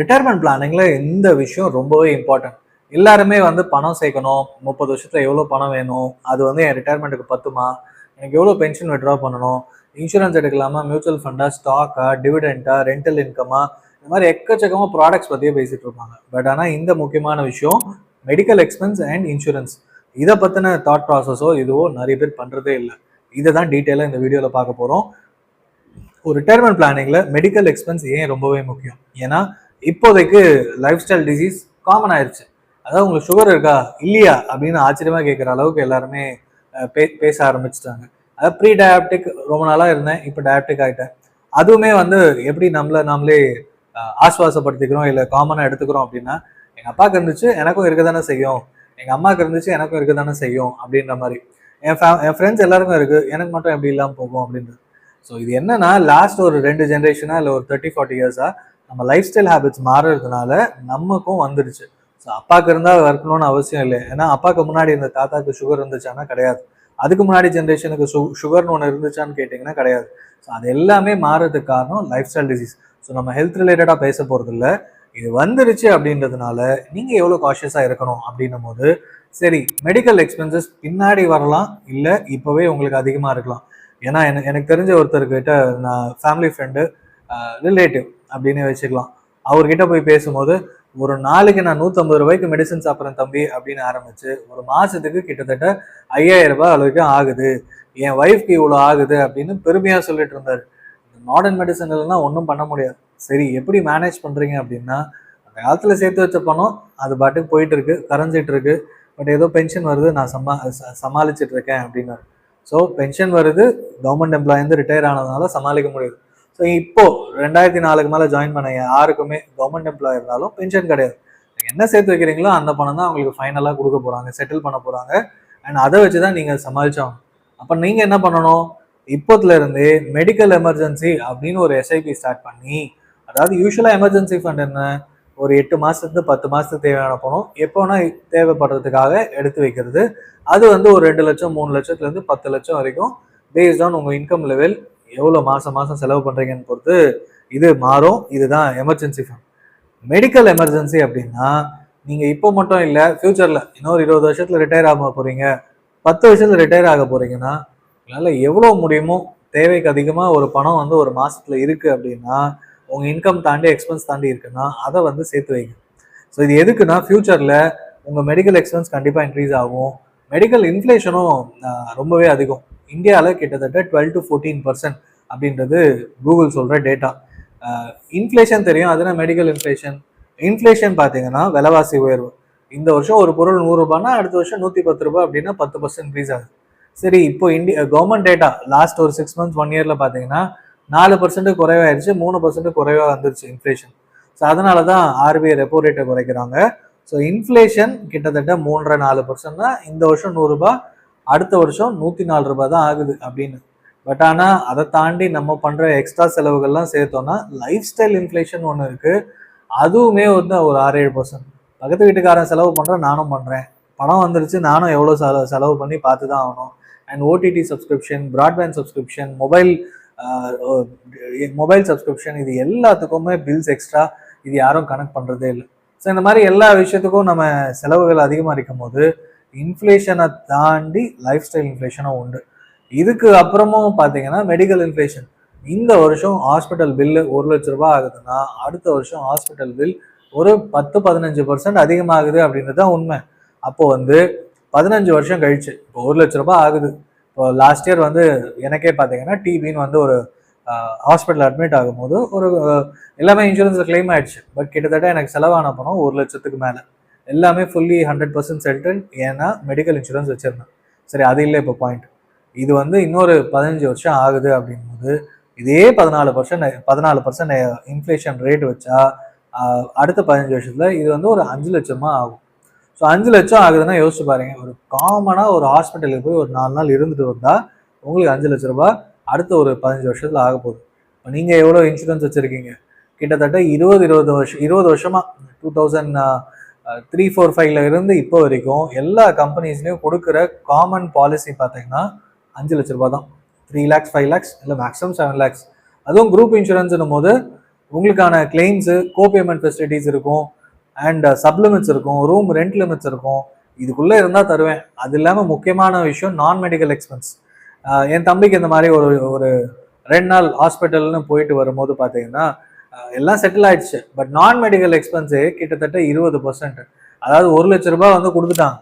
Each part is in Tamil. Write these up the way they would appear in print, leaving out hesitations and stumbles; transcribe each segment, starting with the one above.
ரிட்டையர்மெண்ட் பிளானிங்ல இந்த விஷயம் ரொம்பவே இம்பார்ட்டன்ட். எல்லாருமே வந்து பணம் சேர்க்கணும், 30 வருஷத்துல எவ்வளோ பணம் வேணும், அது வந்து என் ரிட்டையர்மெண்ட்டுக்கு பத்துமா, எனக்கு எவ்வளோ பென்ஷன் விட்ரா பண்ணணும், இன்சூரன்ஸ் எடுக்கலாமா, மியூச்சுவல் ஃபண்டா, ஸ்டாக்கா, டிவிடெண்டா, ரெண்டல் இன்கமா, இந்த மாதிரி எக்கச்சக்கமாக ப்ராடக்ட்ஸ் பற்றியே பேசிட்டு இருப்பாங்க. பட் ஆனால் இந்த முக்கியமான விஷயம் மெடிக்கல் எக்ஸ்பென்ஸ் அண்ட் இன்சூரன்ஸ், இதை பற்றின தாட் ப்ராசஸோ இதுவோ நிறைய பேர் பண்ணுறதே இல்லை. இதை தான் டீட்டெயிலாக இந்த வீடியோவில் பார்க்க போகிறோம். ஒரு ரிட்டையர்மெண்ட் பிளானிங்ல மெடிக்கல் எக்ஸ்பென்ஸ் ஏன் ரொம்பவே முக்கியம்? ஏன்னா இப்போதைக்கு லைஃப் ஸ்டைல் டிசீஸ் காமன் ஆயிடுச்சு. அதாவது உங்களுக்கு சுகர் இருக்கா இல்லையா அப்படின்னு ஆச்சரியமா கேட்குற அளவுக்கு எல்லாருமே பேச ஆரம்பிச்சிட்டாங்க. அதாவது ப்ரீ டயபெட்டிக் ரொம்ப நாளா இருந்தேன், இப்போ டயபெட்டிக் ஆகிட்டேன். அதுவுமே வந்து எப்படி நாமளே ஆஸ்வாசப்படுத்திக்கிறோம் இல்லை காமனாக எடுத்துக்கிறோம் அப்படின்னா, எங்கள் அப்பாவுக்கு இருந்துச்சு எனக்கும் இருக்க தானே செய்யும், எங்கள் அம்மாவுக்கு இருந்துச்சு எனக்கும் இருக்க தானே செய்யும் அப்படின்ற மாதிரி. என் ஃப்ரெண்ட்ஸ் எல்லாருக்கும் இருக்கு, எனக்கு மட்டும் எப்படி இல்லாமல் போகும் அப்படின்றது. ஸோ இது என்னன்னா, லாஸ்ட் ஒரு 2 ஜென்ரேஷனா இல்லை ஒரு 30-40 இயர்ஸா நம்ம லைஃப் ஸ்டைல் ஹேபிட்ஸ் மாறுறதுனால நமக்கும் வந்துடுச்சு. ஸோ அப்பாவுக்கு இருந்தால் இருக்கணும்னு அவசியம் இல்லை. ஏன்னா அப்பாவுக்கு முன்னாடி இருந்த தாத்தாக்கு சுகர் இருந்துச்சானா கிடையாது, அதுக்கு முன்னாடி ஜென்ரேஷனுக்கு சுகர்னு ஒன்று இருந்துச்சான்னு கேட்டிங்கன்னா கிடையாது. ஸோ அது எல்லாமே மாறுறதுக்கு காரணம் லைஃப் ஸ்டைல் டிசீஸ். ஸோ நம்ம ஹெல்த் ரிலேட்டடாக பேச போகிறது இல்லை, இது வந்துருச்சு அப்படின்றதுனால நீங்கள் எவ்வளோ காஷியஸாக இருக்கணும் அப்படின்னும் போது, சரி மெடிக்கல் எக்ஸ்பென்சஸ் பின்னாடி வரலாம், இல்லை இப்போவே உங்களுக்கு அதிகமாக இருக்கலாம். ஏன்னா எனக்கு தெரிஞ்ச ஒருத்தர்கிட்ட, நான் ஃபேமிலி ஃப்ரெண்டு, ரிலேட்டிவ் அப்படின்னு வச்சுக்கலாம், அவர்கிட்ட போய் பேசும்போது, ஒரு நாளைக்கு நான் 150 ரூபாய்க்கு மெடிசன் சாப்பிட்றேன் தம்பி அப்படின்னு ஆரம்பிச்சு ஒரு மாசத்துக்கு கிட்டத்தட்ட 5000 ரூபாய் அளவுக்கு ஆகுது, என் ஒய்ஃப்க்கு இவ்வளோ ஆகுது அப்படின்னு பெருமையா சொல்லிட்டு இருந்தாரு. மாடர்ன் மெடிசன் இல்லைன்னா ஒன்றும் பண்ண முடியாது. சரி எப்படி மேனேஜ் பண்றீங்க அப்படின்னா, அந்த காலத்துல சேர்த்து வச்ச பணம் அது பாட்டுக்கு போயிட்டு இருக்கு, கரைஞ்சிட்டு இருக்கு. பட் ஏதோ பென்ஷன் வருது, நான் சமாளிச்சுட்டு இருக்கேன் அப்படின்னாரு. ஸோ பென்ஷன் வருது, கவர்மெண்ட் எம்ப்ளாய் வந்து ரிட்டையர் ஆனதுனால சமாளிக்க முடியுது. ஸோ இப்போ 2004 மேலே ஜாயின் பண்ண யாருக்குமே கவர்மெண்ட் எம்ப்ளாய் இருந்தாலும் பென்ஷன் கிடையாது. என்ன சேர்த்து வைக்கிறீங்களோ அந்த பணம் தான் அவங்களுக்கு ஃபைனலாக கொடுக்க போகிறாங்க, செட்டில் பண்ண போகிறாங்க. அண்ட் அதை வச்சு தான் நீங்கள் சமாளிச்சாகணும். அப்போ நீங்கள் என்ன பண்ணணும், இப்போத்துல இருந்தே மெடிக்கல் எமர்ஜென்சி அப்படின்னு ஒரு எஸ்ஐபி ஸ்டார்ட் பண்ணி, அதாவது யூஸ்வலாக எமர்ஜென்சி ஃபண்ட் என்ன, ஒரு 8 மாதத்துக்கு 10 மாதத்துக்கு தேவையான பணம் எப்போனா தேவைப்படுறதுக்காக எடுத்து வைக்கிறது. அது வந்து ஒரு 2 லட்சம் 3 லட்சத்துலேருந்து 10 லட்சம் வரைக்கும் பேஸ்ட் ஆன் உங்கள் இன்கம் லெவல் எவ்வளோ மாதம் செலவு பண்ணுறீங்கன்னு பொறுத்து இது மாறும். இதுதான் எமர்ஜென்சி ஃபண்ட். மெடிக்கல் எமர்ஜென்சி அப்படின்னா, நீங்கள் இப்போ மட்டும் இல்லை, ஃபியூச்சரில் இன்னொரு 20 வருஷத்தில் ரிட்டையர் ஆக போகிறீங்க, 10 வருஷத்தில் ரிட்டையர் ஆக போகிறீங்கன்னா, உங்களால் எவ்வளோ முடியுமோ தேவைக்கு அதிகமாக ஒரு பணம் வந்து ஒரு மாதத்தில் இருக்குது அப்படின்னா, உங்கள் இன்கம் தாண்டி எக்ஸ்பென்ஸ் தாண்டி இருக்குன்னா அதை வந்து சேர்த்து வைங்க. ஸோ இது எதுக்குன்னா, ஃபியூச்சரில் உங்கள் மெடிக்கல் எக்ஸ்பென்ஸ் கண்டிப்பாக இன்க்ரீஸ் ஆகும். மெடிக்கல் இன்ஃப்ளேஷனும் ரொம்பவே அதிகம். இந்தியாவில் கிட்டத்தட்ட 12 to 14% அப்படின்றது கூகுள் சொல்கிற டேட்டா. இன்ஃப்ளேஷன் தெரியும், அதுனா மெடிக்கல் இன்ஃப்ளேஷன். இன்ஃப்ளேஷன் பார்த்தீங்கன்னா விலைவாசி உயர்வு. இந்த வருஷம் ஒரு பொருள் 100 ரூபாய்னா அடுத்த வருஷம் 110 ரூபாய் அப்படின்னா 10% இன்க்ரீஸ் ஆகுது. சரி, இப்போ கவர்மெண்ட் டேட்டா லாஸ்ட் ஒரு 6 months 1 yearல பார்த்தீங்கன்னா 4% குறைவாயிருச்சு, 3% குறைவாக வந்துருச்சு இன்ஃப்ளேஷன். ஸோ அதனால தான் ஆர்பிஐ ரெப்போ ரேட்டை குறைக்கிறாங்க. ஸோ இன்ஃப்ளேஷன் கிட்டத்தட்ட 3.5% தான். இந்த வருஷம் 100 ரூபாய், அடுத்த வருஷம் 104 ரூபாய் தான் ஆகுது அப்படின்னு. பட் ஆனால் அதை தாண்டி நம்ம பண்ணுற எக்ஸ்ட்ரா செலவுகள்லாம் சேர்த்தோம்னா லைஃப் ஸ்டைல் இன்ஃப்ளேஷன் ஒன்று இருக்குது. அதுவுமே வந்து ஒரு 6-7%. பக்கத்து வீட்டுக்காரன் செலவு பண்ணுறேன், நானும் பண்ணுறேன், பணம் வந்துருச்சு, நானும் எவ்வளோ செலவு பண்ணி பார்த்து தான் ஆகணும். And OTT subscription, broadband subscription, mobile subscription, இது எல்லாத்துக்குமே பில்ஸ் எக்ஸ்ட்ரா, இது யாரும் கனெக்ட் பண்ணுறதே இல்லை. ஸோ இந்த மாதிரி எல்லா விஷயத்துக்கும் நம்ம செலவுகள் அதிகமாக இருக்கும் போது இன்ஃப்ளேஷனை தாண்டி லைஃப் ஸ்டைல் இன்ஃப்ளேஷனும் உண்டு. இதுக்கு அப்புறமும் பார்த்தீங்கன்னா மெடிக்கல் இன்ஃப்ளேஷன். இந்த வருஷம் ஹாஸ்பிட்டல் பில்லு 1 லட்ச ரூபாய் ஆகுதுன்னா அடுத்த வருஷம் ஹாஸ்பிட்டல் பில் ஒரு 10-15% அதிகமாகுது அப்படின்றது தான் உண்மை. அப்போ வந்து 15 வருஷம் கழிச்சு இப்போ 1 லட்ச ரூபாய் ஆகுது. இப்போ லாஸ்ட் இயர் வந்து எனக்கே பார்த்தீங்கன்னா டிபின்னு வந்து ஒரு ஹாஸ்பிட்டல் அட்மிட் ஆகும்போது ஒரு எல்லாமே இன்சூரன்ஸில் கிளைம் ஆயிடுச்சு. பட் கிட்டத்தட்ட எனக்கு செலவான பணம் 1 லட்சத்துக்கு மேலே, எல்லாமே ஃபுல்லி 100% செட்டில். ஏன்னா மெடிக்கல் இன்சூரன்ஸ் வச்சுருந்தேன். சரி, அது இல்லை இப்போ பாயிண்ட். இது வந்து இன்னொரு 15 வருஷம் ஆகுது அப்படிங்கும்போது இதே 14% இன்ஃப்ளேஷன் ரேட் வச்சா அடுத்த 15 வருஷத்துல இது வந்து ஒரு 5 லட்சமா ஆகும். ஸோ 5 லட்சம் ஆகுதுன்னா யோசிச்சு பாருங்க, ஒரு காமனாக ஒரு ஹாஸ்பிட்டலுக்கு போய் ஒரு 4 நாள் இருந்துட்டு வந்தால் உங்களுக்கு 5 லட்ச ரூபாய் அடுத்த ஒரு 15 வருஷத்துல ஆக போகுது. இப்போ நீங்கள் எவ்வளோ இன்சூரன்ஸ் வச்சுருக்கீங்க? கிட்டத்தட்ட 20 வருஷமா 2003, 4, 5ல இருந்து இப்போ வரைக்கும் எல்லா கம்பெனிஸ்லையும் கொடுக்குற காமன் பாலிசி பார்த்தீங்கன்னா 5 லட்ச ரூபாய் தான். 3 lakhs 5 lakhs இல்லை மேக்ஸிமம் 7 lakhs. அதுவும் குரூப் இன்சூரன்ஸ்னும் போது உங்களுக்கான கிளைம்ஸு, கோபேமெண்ட் ஃபெசிலிட்டிஸ் இருக்கும், அண்ட் சப்லிமிட்ஸ் இருக்கும், ரூம் ரெண்ட் லிமிட்ஸ் இருக்கும். இதுக்குள்ளே இருந்தால் தருவேன். அது இல்லாமல் முக்கியமான விஷயம் நான் மெடிக்கல் எக்ஸ்பென்ஸ். என் தம்பிக்கு இந்த மாதிரி ஒரு ஒரு 2 நாள் ஹாஸ்பிட்டல்னு போயிட்டு வரும்போது பார்த்தீங்கன்னா எல்லாம் செட்டில் ஆயிடுச்சு. பட் நான் மெடிக்கல் எக்ஸ்பென்ஸே கிட்டத்தட்ட 20%. அதாவது 1,00,000 வந்து கொடுத்துட்டாங்க.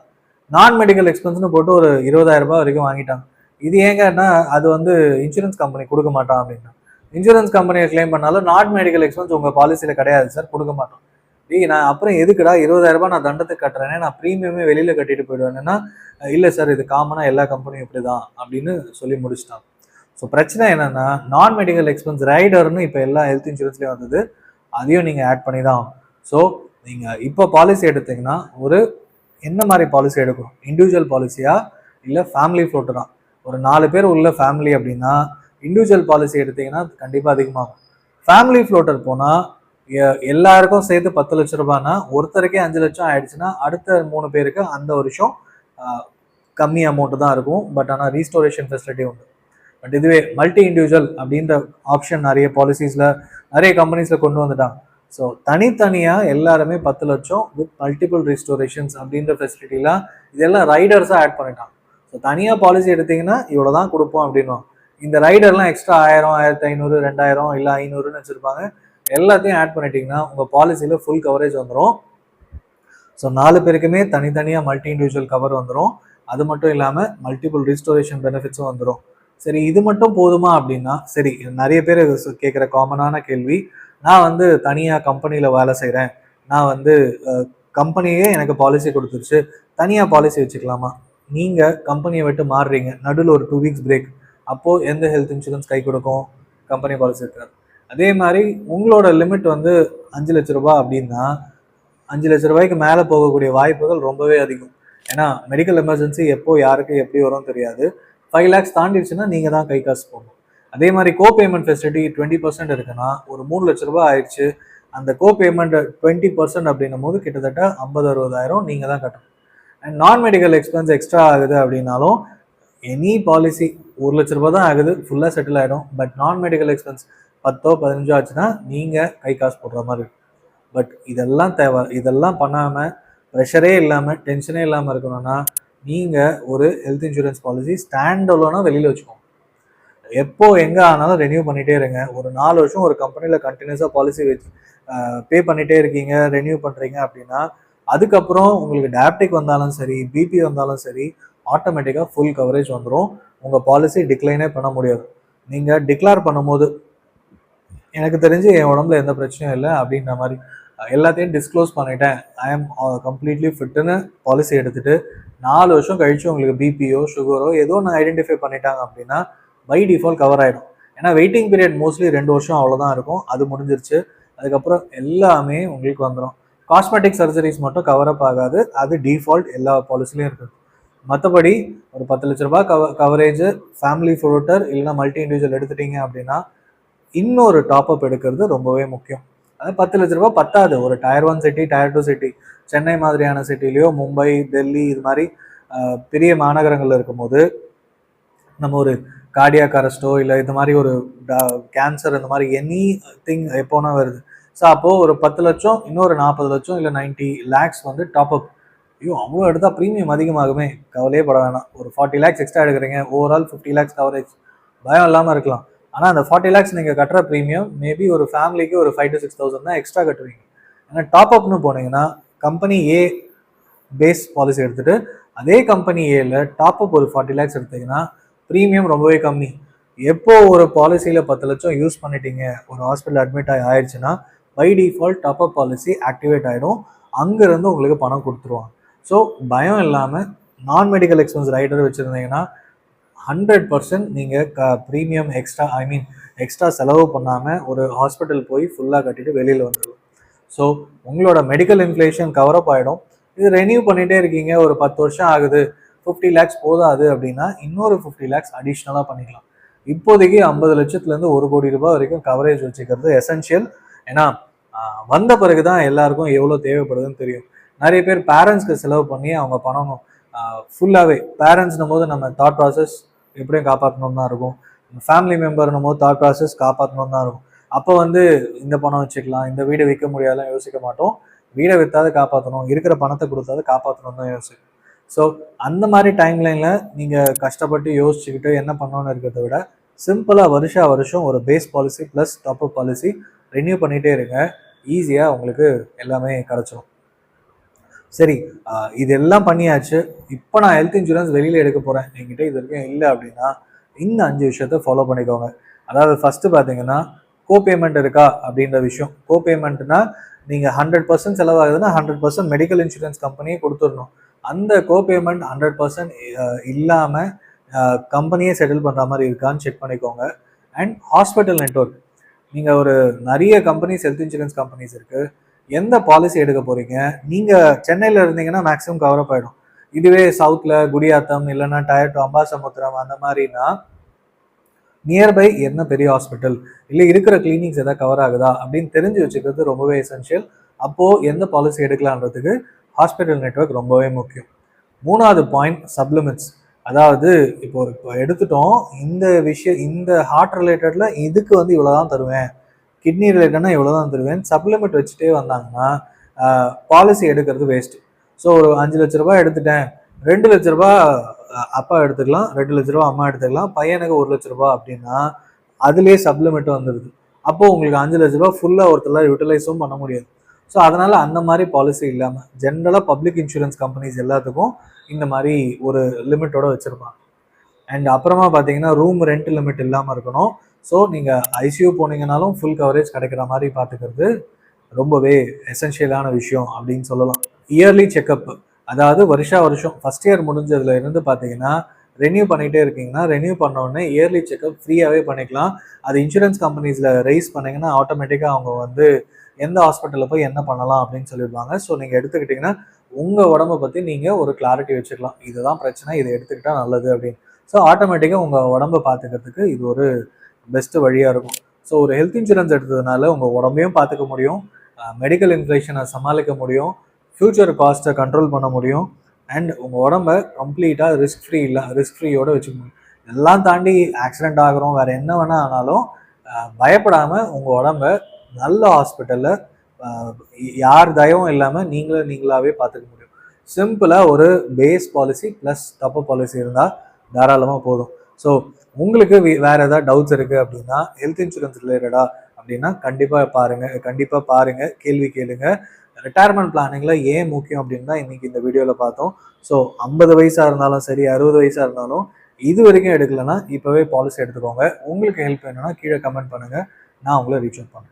நான் மெடிக்கல் எக்ஸ்பென்ஸ்னு போட்டு ஒரு 20,000 வரைக்கும் வாங்கிட்டாங்க. இது ஏங்கன்னா அது வந்து இன்சூரன்ஸ் கம்பெனி கொடுக்க மாட்டான் அப்படின்னா. இன்சூரன்ஸ் கம்பெனியை கிளைம் பண்ணாலும் நான் மெடிக்கல் எக்ஸ்பென்ஸ் உங்கள் பாலிசியில் கிடையாது சார், கொடுக்க மாட்டோம். நான் அப்புறம் எதுக்குடா 20,000 நான் தண்டத்துக்கு கட்டுறேனே, நான் ப்ரீமியமே வெளியில் கட்டிட்டு போயிடுவேன்னா, இல்லை சார் இது காமனாக எல்லா கம்பெனியும் இப்படி தான் அப்படின்னு சொல்லி முடிச்சிட்டாங்க. ஸோ பிரச்சனை என்னன்னா, நான் மெடிக்கல் எக்ஸ்பென்ஸ் ரைடர்னு இப்போ எல்லா ஹெல்த் இன்சூரன்ஸ்லேயும் வந்தது. அதையும் நீங்கள் ஆட் பண்ணி தான் ஆகும். ஸோ நீங்கள் இப்போ பாலிசி எடுத்தீங்கன்னா ஒரு என்ன மாதிரி பாலிசி எடுக்கணும்? இண்டிவிஜுவல் பாலிசியா இல்லை ஃபேமிலி ஃப்ளோட்டரா? ஒரு 4 பேர் உள்ள ஃபேமிலி அப்படின்னா இண்டிவிஜுவல் பாலிசி எடுத்தீங்கன்னா கண்டிப்பாக அதிகமாகும். ஃபேமிலி ஃப்ளோட்டர் போனால் எல்லாருக்கும் சேர்த்து 10 லட்ச ரூபாய்னா ஒருத்தருக்கே 5 லட்சம் ஆயிடுச்சுன்னா அடுத்த 3 பேருக்கு அந்த வருஷம் கம்மி அமௌண்ட் தான் இருக்கும். பட் ஆனால் ரீஸ்டோரேஷன் ஃபெசிலிட்டி உண்டு. பட் இதுவே மல்டி இண்டிவிஜுவல் அப்படின்ற ஆப்ஷன் நிறைய பாலிசிஸில் நிறைய கம்பெனிஸில் கொண்டு வந்துட்டாங்க. ஸோ தனித்தனியாக எல்லாருமே 10 லட்சம் வித் மல்டிபிள் ரீஸ்டோரேஷன்ஸ் அப்படின்ற ஃபெசிலிட்டிலாம் இதெல்லாம் ரைடர்ஸாக ஆட் பண்ணிட்டாங்க. ஸோ தனியாக பாலிசி எடுத்தீங்கன்னா இவ்வளோ தான் கொடுப்போம் அப்படின்னும். இந்த ரைடர்லாம் எக்ஸ்ட்ரா 1000, 1500, 2000 இல்லை 500ன்னு வச்சுருப்பாங்க. எல்லாத்தையும் ஆட் பண்ணிட்டீங்கன்னா உங்கள் பாலிசியில் ஃபுல் கவரேஜ் வந்துடும். ஸோ 4 பேருக்குமே தனித்தனியாக மல்டி இண்டிவிஜுவல் கவர் வந்துடும். அது மட்டும் இல்லாமல் மல்டிபிள் ரீஸ்டோரேஷன் பெனிஃபிட்ஸும் வந்துடும். சரி, இது மட்டும் போதுமா அப்படின்னா, சரி நிறைய பேர் கேட்குற காமனான கேள்வி, நான் வந்து தனியாக கம்பெனியில் வேலை செய்கிறேன், நான் வந்து கம்பெனியே எனக்கு பாலிசி கொடுத்துருச்சு, தனியாக பாலிசி வச்சுக்கலாமா? நீங்கள் கம்பெனியை விட்டு மாறுறீங்க, நடுவில் ஒரு 2 வீக்ஸ் பிரேக், அப்போது எந்த ஹெல்த் இன்சூரன்ஸ் கை கொடுக்கும்? கம்பெனி பாலிசி இருக்காது. அதே மாதிரி உங்களோட லிமிட் வந்து 5 லட்ச ரூபாய் அப்படின்னா 5 லட்ச ரூபாய்க்கு மேலே போகக்கூடிய வாய்ப்புகள் ரொம்பவே அதிகம். ஏன்னா மெடிக்கல் எமர்ஜென்சி எப்போ யாருக்கு எப்படி வரும் தெரியாது. 5 lakhs தாண்டிடுச்சுன்னா நீங்கள் தான் கை காசு போகணும். அதே மாதிரி கோ பேமெண்ட் ஃபெசிலிட்டி 20% இருக்குன்னா ஒரு 3 லட்ச ரூபாய் ஆயிடுச்சு. அந்த கோ பேமெண்ட் 20% அப்படின்னும் போது கிட்டத்தட்ட 50-60,000 நீங்கள் தான் கட்டணும். அண்ட் நான் மெடிக்கல் எக்ஸ்பென்ஸ் எக்ஸ்ட்ரா ஆகுது அப்படின்னாலும் எனி பாலிசி 1 லட்ச ரூபாய் தான் ஆகுது, ஃபுல்லாக செட்டில் ஆகிடும். பட் நான் மெடிக்கல் எக்ஸ்பென்ஸ் 10-15 ஆச்சுன்னா நீங்கள் கை காசு போடுற மாதிரி இருக்கும். பட் இதெல்லாம் தேவை. இதெல்லாம் பண்ணாமல் ப்ரெஷரே இல்லாமல் டென்ஷனே இல்லாமல் இருக்கணும்னா நீங்கள் ஒரு ஹெல்த் இன்சூரன்ஸ் பாலிசி ஸ்டாண்ட் அலோனாக வெளியில் வச்சுக்கோங்க. எப்போ எங்கே ஆனாலும் ரெனியூ பண்ணிகிட்டே இருங்க. ஒரு 4 வருஷம் ஒரு கம்பெனியில் கண்டினியூஸாக பாலிசி வச்சு பே பண்ணிகிட்டே இருக்கீங்க, ரெனியூ பண்ணுறீங்க அப்படின்னா அதுக்கப்புறம் உங்களுக்கு டயபெட்டிக் வந்தாலும் சரி, பிபி வந்தாலும் சரி, ஆட்டோமேட்டிக்காக ஃபுல் கவரேஜ் வந்துடும். உங்கள் பாலிசி டிக்ளைனே பண்ண முடியாது. நீங்கள் டிக்ளேர் பண்ணும்போது எனக்கு தெரிஞ்சு என் உடம்புல எந்த பிரச்சனையும் இல்லை அப்படின்ற மாதிரி எல்லாத்தையும் டிஸ்க்ளோஸ் பண்ணிட்டேன், ஐ ஆம் கம்ப்ளீட்லி ஃபிட்டுன்னு பாலிசி எடுத்துகிட்டு 4 வருஷம் கழிச்சு உங்களுக்கு பிபியோ சுகரோ ஏதோ ஒன்று ஐடென்டிஃபை பண்ணிட்டாங்க அப்படின்னா பை டிஃபால்ட் கவர் ஆகிடும். ஏன்னா வெயிட்டிங் பீரியட் மோஸ்ட்லி 2 வருஷம் அவ்வளோதான் இருக்கும். அது முடிஞ்சிருச்சு. அதுக்கப்புறம் எல்லாமே உங்களுக்கு வந்துடும். காஸ்மெட்டிக் சர்ஜரிஸ் மட்டும் கவரப் ஆகாது, அது டிஃபால்ட் எல்லா பாலிசிலையும் இருக்குது. மற்றபடி ஒரு 10 லட்ச ரூபாய் கவரேஜ் ஃபேமிலி ஃப்ளோட்டர் இல்லைன்னா மல்டி இண்டிவிஜுவல் எடுத்துட்டீங்க அப்படின்னா இன்னொரு டாப்அப் எடுக்கிறது ரொம்பவே முக்கியம். அது 10 லட்ச ரூபாய் பத்தாது. ஒரு tier 1 city, tier 2 city, Chennai மாதிரியான சிட்டிலையோ, மும்பை, டெல்லி இது மாதிரி பெரிய மாநகரங்களில் இருக்கும்போது நம்ம ஒரு கார்டியாக் அரெஸ்ட்டோ இல்லை இது மாதிரி ஒரு கேன்சர் இந்த மாதிரி எனி திங் எப்போனா வருது. ஸோ அப்போது ஒரு 10 லட்சம் இன்னொரு 40 லட்சம் இல்லை 90 lakhs வந்து டாப்அப். ஐயோ அவ்வளோ எடுத்தால் ப்ரீமியம் அதிகமாகுமே, கவலையே பட வேணாம். ஒரு 40 lakhs எக்ஸ்ட்ரா எடுக்கிறீங்க, ஓவரால் 50 lakhs கவரேஜ், பயம் இல்லாமல் இருக்கலாம். ஆனால் அந்த 40 lakhs நீங்கள் கட்டுற ப்ரீமியம் மேபி ஒரு ஃபேமிலிக்கு ஒரு 5,000 to 6,000 தான் எக்ஸ்ட்ரா கட்டுவீங்க. ஏன்னா டாப்அப்னு போனீங்கன்னா கம்பெனி ஏ பேஸ் பாலிசி எடுத்துகிட்டு அதே கம்பெனி ஏல டாப்அப் ஒரு 40 lakhs எடுத்தீங்கன்னா ப்ரீமியம் ரொம்பவே கம்மி. எப்போ ஒரு பாலிசியில் 10 லட்சம் யூஸ் பண்ணிட்டீங்க, ஒரு ஹாஸ்பிட்டல் அட்மிட் ஆயிடுச்சுன்னா by default top up policy activate ஆகிடும். அங்கேருந்து உங்களுக்கு பணம் கொடுத்துருவாங்க. ஸோ பயம் இல்லாமல் நான் மெடிக்கல் எக்ஸ்பென்ஸ் ரைடர் வச்சுருந்தீங்கன்னா 100% நீங்கள் ப்ரீமியம் எக்ஸ்ட்ரா செலவு பண்ணாமல் ஒரு ஹாஸ்பிட்டல் போய் ஃபுல்லாக கட்டிட்டு வெளியில் வந்துடும். ஸோ உங்களோட மெடிக்கல் இன்ஃப்ளேஷன் கவரப் ஆகிடும். இது ரெனியூ பண்ணிகிட்டே இருக்கீங்க, ஒரு 10 வருஷம் ஆகுது, 50 lakhs போதாது அப்படின்னா இன்னொரு 50 lakhs அடிஷ்னலாக பண்ணிக்கலாம். இப்போதைக்கு 50 லட்சத்துலேருந்து 1 கோடி ரூபாய் வரைக்கும் கவரேஜ் வச்சுக்கிறது எசென்ஷியல். ஏன்னா வந்த பிறகு தான் எல்லாருக்கும் எவ்வளோ தேவைப்படுதுன்னு தெரியும். நிறைய பேர் பேரண்ட்ஸ்க்கு செலவு பண்ணி அவங்க பணம் ஃபுல்லாகவே பேரண்ட்ஸ்னும் போது நம்ம தாட் ப்ராசஸ் எப்படியும் காப்பாற்றணும்னு தான் இருக்கும். ஃபேமிலி மெம்பர்னும் போது தாட் ப்ராசஸ் காப்பாற்றணும்னு தான் இருக்கும். அப்போ வந்து இந்த பணம் வச்சுக்கலாம், இந்த வீடு விற்க முடியாதுலாம் யோசிக்க மாட்டோம். வீடை விற்றாவது காப்பாற்றணும், இருக்கிற பணத்தை கொடுத்தாவது காப்பாற்றணும் தான் யோசிக்கும். ஸோ அந்த மாதிரி டைம்லைனில் நீங்கள் கஷ்டப்பட்டு யோசிச்சுக்கிட்டு என்ன பண்ணணும்னு இருக்கிறத விட சிம்பிளாக வருஷம் ஒரு base policy plus top up policy renew பண்ணிகிட்டே இருங்க. ஈஸியாக உங்களுக்கு எல்லாமே கிடச்சிடும். சரி, இதெல்லாம் பண்ணியாச்சு. இப்போ நான் ஹெல்த் இன்சூரன்ஸ் வெளியில் எடுக்க போகிறேன், என்கிட்ட இது வரைக்கும் இல்லை அப்படின்னா இந்த 5 விஷயத்த ஃபாலோ பண்ணிக்கோங்க. அதாவது ஃபஸ்ட்டு பார்த்தீங்கன்னா கோபேமெண்ட் இருக்கா அப்படின்ற விஷயம். கோபேமெண்ட்னா நீங்கள் 100% செலவாகுதுன்னா 100% மெடிக்கல் இன்சூரன்ஸ் கம்பெனியே கொடுத்துடணும். அந்த கோபேமெண்ட் 100% இல்லாமல் கம்பெனியே செட்டில் பண்ணுற மாதிரி இருக்கான்னு செக் பண்ணிக்கோங்க. அண்ட் ஹாஸ்பிட்டல் நெட்வொர்க், நீங்கள் ஒரு நிறைய கம்பெனிஸ் ஹெல்த் இன்சூரன்ஸ் கம்பெனிஸ் இருக்குது. எந்த பாலிசி எடுக்க போகிறீங்க? நீங்கள் சென்னையில் இருந்தீங்கன்னா மேக்ஸிமம் கவரப் ஆகிடும். இதுவே சவுத்தில் குடியாத்தம் இல்லைன்னா டயர் 2 அம்பாசமுத்திரம் அந்த மாதிரினா நியர்பை என்ன பெரிய ஹாஸ்பிட்டல் இல்லை இருக்கிற கிளினிக்ஸ் எதாவது கவர் ஆகுதா அப்படின்னு தெரிஞ்சு வச்சுக்கிறது ரொம்பவே எசென்ஷியல். அப்போது எந்த பாலிசி எடுக்கலான்றதுக்கு ஹாஸ்பிட்டல் நெட்வொர்க் ரொம்பவே முக்கியம். 3வது பாயிண்ட் சப்ளிமெண்ட்ஸ். அதாவது இப்போ எடுத்துட்டோம், இந்த ஹார்ட் ரிலேட்டடில் இதுக்கு வந்து இவ்வளோ தான் தருவேன், கிட்னி ரிலேட்டட்னா இவ்வளோ தான் தருவேன், சப்ளிமெண்ட் வச்சுட்டே வந்தாங்கன்னா பாலிசி எடுக்கிறது வேஸ்ட்டு. ஸோ ஒரு 5 லட்ச ரூபா எடுத்துட்டேன், 2 லட்ச ரூபா அப்பா எடுத்துக்கலாம், 2 லட்ச ரூபா அம்மா எடுத்துக்கலாம், பையனுக்கு 1 லட்ச ரூபா அப்படின்னா அதுலேயே சப்ளிமெண்ட்டும் வந்துடுது. அப்போது உங்களுக்கு 5 லட்ச ரூபா ஃபுல்லாக ஒருத்தர் யூட்டிலைஸும் பண்ண முடியாது. ஸோ அதனால் அந்த மாதிரி பாலிசி இல்லாமல் ஜென்ரலாக பப்ளிக் இன்சூரன்ஸ் கம்பெனிஸ் எல்லாத்துக்கும் இந்த மாதிரி ஒரு லிமிட்டோட வச்சுருப்பாங்க. அண்ட் அப்புறமா பார்த்தீங்கன்னா ரூம் ரெண்ட் லிமிட் இல்லாமல் இருக்கணும். ஸோ நீங்கள் ஐசியூ போனீங்கனாலும் ஃபுல் கவரேஜ் கிடைக்கிற மாதிரி பார்த்துக்கிறது ரொம்பவே எசென்ஷியலான விஷயம் அப்படின்னு சொல்லலாம். இயர்லி செக்கப், அதாவது வருஷம் ஃபஸ்ட் இயர் முடிஞ்சதுல இருந்து பார்த்தீங்கன்னா ரெனியூ பண்ணிகிட்டே இருக்கீங்கன்னா ரெனியூ பண்ணோடனே இயர்லி செக்கப் ஃப்ரீயாகவே பண்ணிக்கலாம். அது இன்சூரன்ஸ் கம்பெனிஸில் ரைஸ் பண்ணிங்கன்னா ஆட்டோமேட்டிக்காக அவங்க வந்து எந்த ஹாஸ்பிட்டலில் போய் என்ன பண்ணலாம் அப்படின்னு சொல்லிடுவாங்க. ஸோ நீங்கள் எடுத்துக்கிட்டிங்கன்னா உங்கள் உடம்பை பற்றி நீங்கள் ஒரு கிளாரிட்டி வச்சுக்கலாம், இதுதான் பிரச்சனை, இதை எடுத்துக்கிட்டால் நல்லது அப்படின்னு. ஸோ ஆட்டோமேட்டிக்காக உங்கள் உடம்பை பார்த்துக்கிறதுக்கு இது ஒரு பெஸ்ட்டு வழியாக இருக்கும். ஸோ ஒரு ஹெல்த் இன்சூரன்ஸ் எடுத்ததுனால உங்கள் உடம்பையும் பார்த்துக்க முடியும், மெடிக்கல் இன்ஃப்ளேஷனை சமாளிக்க முடியும், ஃப்யூச்சர் காஸ்ட்டை கண்ட்ரோல் பண்ண முடியும், அண்ட் உங்கள் உடம்பை கம்ப்ளீட்டாக ரிஸ்க் ஃப்ரீயோடு வச்சுக்க முடியும். எல்லாம் தாண்டி ஆக்சிடெண்ட் ஆகிறோம், வேறு என்ன வேணால் ஆனாலும் பயப்படாமல் உங்கள் உடம்பை நல்ல ஹாஸ்பிட்டலில் யார் தயவும் இல்லாமல் நீங்களாகவே பார்த்துக்க முடியும். சிம்பிளாக ஒரு base policy plus top up policy இருந்தால் தாராளமாக போதும். ஸோ உங்களுக்கு வேறு ஏதாவது டவுட்ஸ் இருக்குது அப்படின்னா ஹெல்த் இன்சூரன்ஸ் ரிலேட்டடா அப்படின்னா கண்டிப்பாக பாருங்கள், கேள்வி கேளுங்க. ரிட்டையர்மெண்ட் பிளானிங்கில் ஏன் முக்கியம் அப்படின்னு தான் இன்றைக்கி இந்த வீடியோவில் பார்த்தோம். ஸோ 50 வயசாக இருந்தாலும் சரி, 60 வயசாக இருந்தாலும் இது வரைக்கும் எடுக்கலைன்னா இப்போவே பாலிசி எடுத்துக்கோங்க. உங்களுக்கு ஹெல்ப் வேணும்னா கீழே கமெண்ட் பண்ணுங்கள், நான் உங்களை ரீச் அவுட் பண்ணுறேன்.